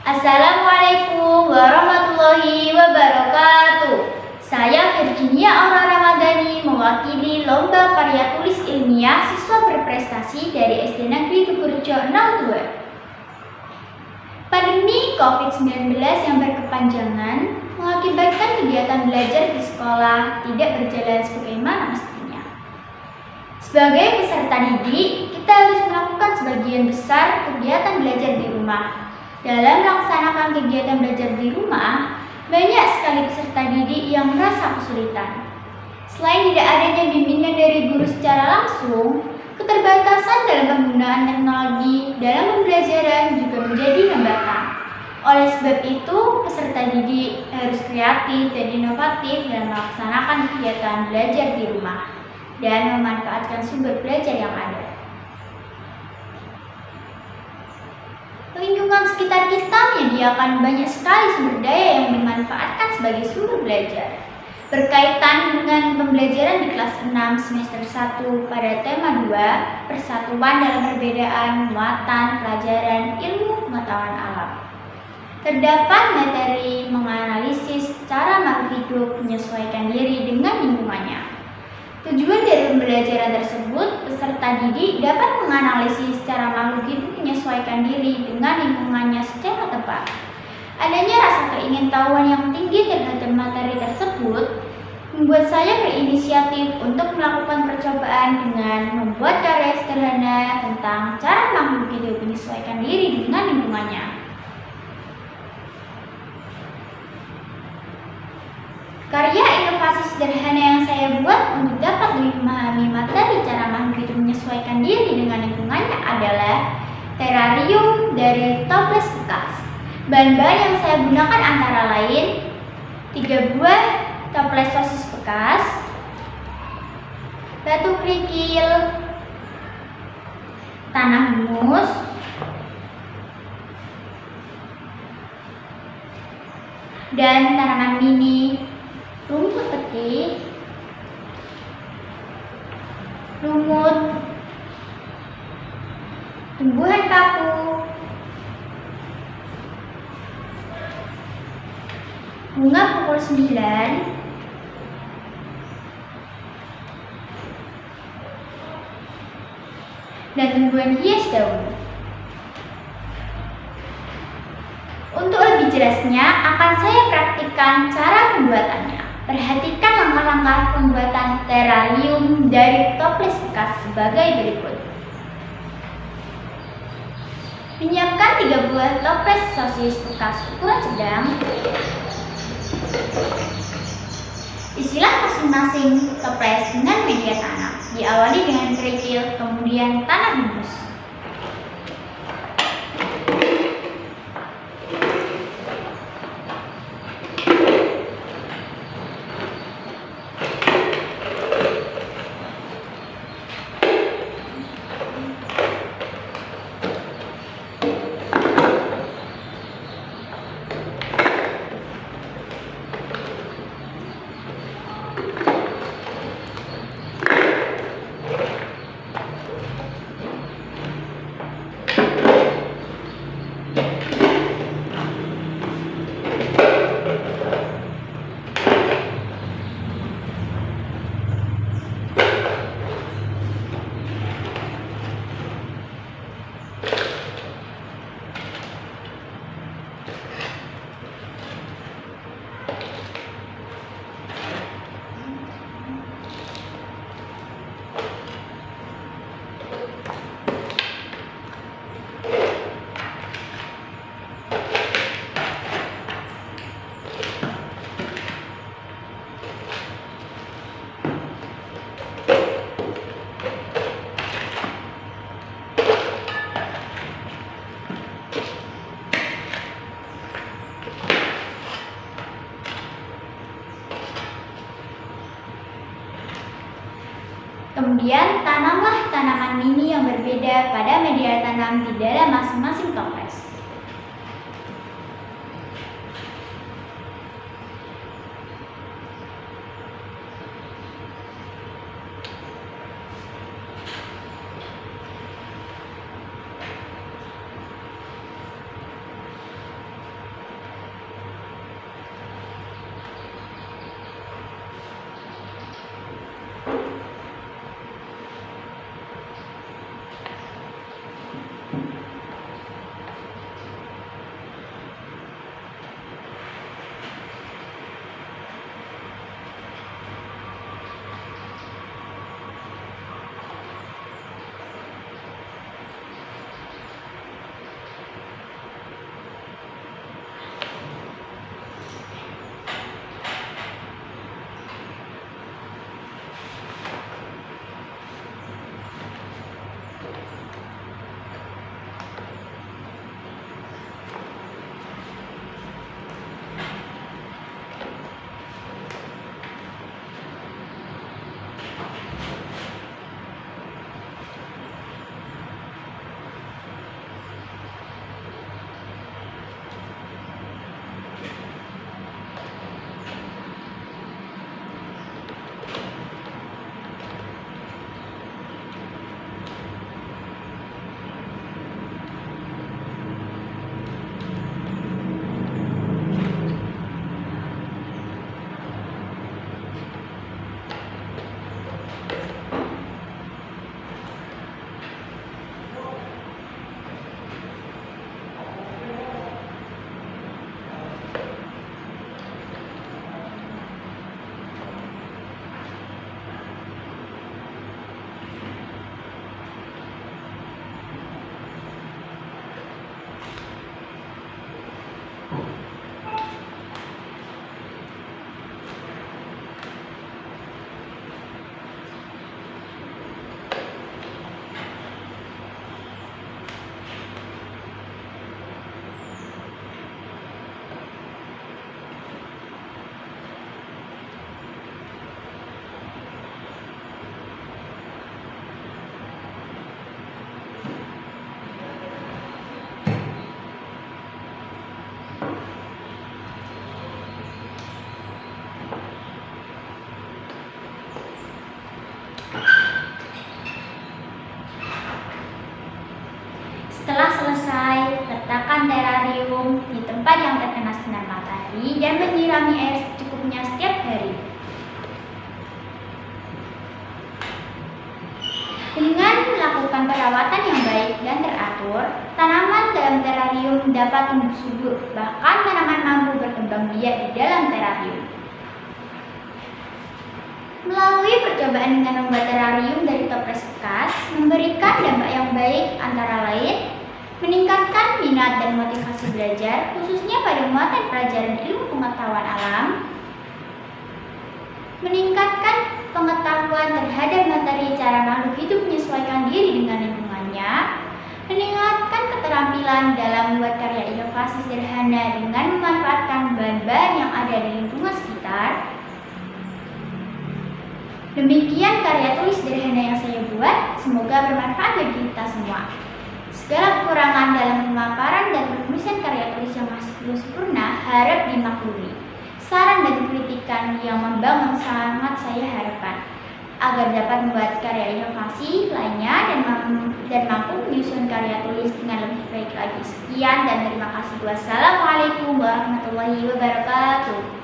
Assalamualaikum warahmatullahi wabarakatuh. Saya Virginia Aura Ramadhani mewakili Lomba Karya Tulis Ilmiah Siswa Berprestasi dari SD Negeri Tugurejo 02. Pandemi COVID-19 yang berkepanjangan mengakibatkan kegiatan belajar di sekolah tidak berjalan sebagaimana mestinya. Sebagai peserta didik, kita harus melakukan sebagian besar kegiatan belajar di rumah. Dalam melaksanakan kegiatan belajar di rumah, banyak sekali peserta didik yang merasa kesulitan. Selain tidak adanya bimbingan dari guru secara langsung, keterbatasan dalam penggunaan teknologi dalam pembelajaran juga menjadi hambatan. Oleh sebab itu, peserta didik harus kreatif dan inovatif dalam melaksanakan kegiatan belajar di rumah dan memanfaatkan sumber belajar yang ada. Lingkungan sekitar kita menyediakan banyak sekali sumber daya yang dimanfaatkan sebagai sumber belajar. Berkaitan dengan pembelajaran di kelas 6 semester 1 pada tema 2, Persatuan dalam Perbedaan Muatan Pelajaran Ilmu Pengetahuan Alam. Terdapat materi menganalisis cara makhluk hidup menyesuaikan diri dengan lingkungannya. Tujuan dari pembelajaran tersebut, peserta didik dapat menganalisis cara makhluk hidup menyesuaikan diri dengan lingkungannya secara tepat. Adanya rasa keingintahuan yang tinggi terhadap materi tersebut membuat saya berinisiatif untuk melakukan percobaan dengan membuat karya sederhana tentang cara makhluk hidup menyesuaikan diri dengan lingkungannya. Karya inovasi sederhana yang saya buat untuk dapat lebih memahami materi cara makhluk hidup menyesuaikan diri dengan lingkungannya adalah terarium dari toples bekas. Bahan-bahan yang saya gunakan antara lain 3 buah toples sosis bekas, batu kerikil, tanah humus, dan tanaman mini, rumput peti, lumut, tumbuhan paku, bunga pukul 9, dan tumbuhan hias daun. Untuk lebih jelasnya akan saya praktikkan cara pembuatannya. Perhatikan langkah-langkah pembuatan terarium dari toples bekas sebagai berikut. Menyiapkan 3 buah toples sosis bekas ukuran sedang. Isilah masing-masing toples dengan media tanam. Diawali dengan kerikil, kemudian tanah humus. Kemudian tanamlah tanaman mini yang berbeda pada media tanam di dalam masing-masing toples. Setelah selesai, letakkan terarium di tempat yang terkena sinar matahari dan menyirami air secukupnya setiap hari. Dengan melakukan perawatan yang baik dan teratur, tanaman dalam terarium dapat tumbuh subur, bahkan tanaman mampu berkembang biak di dalam terarium. Melalui percobaan dengan membuat terarium dari toples bekas, memberikan dampak yang baik antara lain meningkatkan minat dan motivasi belajar, khususnya pada muatan pelajaran ilmu pengetahuan alam, meningkatkan pengetahuan terhadap materi cara makhluk hidup menyesuaikan diri dengan lingkungannya, meningkatkan keterampilan dalam membuat karya inovasi sederhana dengan memanfaatkan bahan-bahan yang ada di lingkungan sekitar. Demikian karya tulis sederhana yang saya buat, semoga bermanfaat bagi kita semua. Segala kekurangan dalam pemaparan dan penulisan karya tulis yang masih belum sempurna harap dimaklumi. Saran dan kritikan yang membangun sangat saya harapkan agar dapat membuat karya inovasi lainnya dan mampu menyusun karya tulis dengan lebih baik lagi. Sekian dan terima kasih. Wassalamualaikum warahmatullahi wabarakatuh.